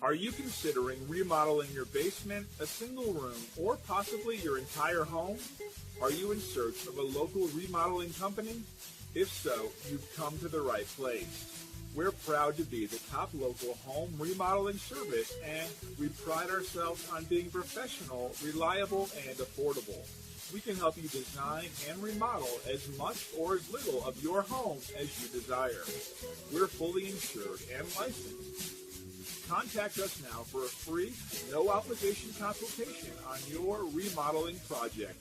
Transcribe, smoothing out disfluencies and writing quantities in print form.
Are you considering remodeling your basement, a single room, or possibly your entire home? Are you in search of a local remodeling company? If so, you've come to the right place. We're proud to be the top local home remodeling service, and we pride ourselves on being professional, reliable, and affordable. We can help you design and remodel as much or as little of your home as you desire. We're fully insured and licensed. Contact us now for a free, no-obligation consultation on your remodeling project.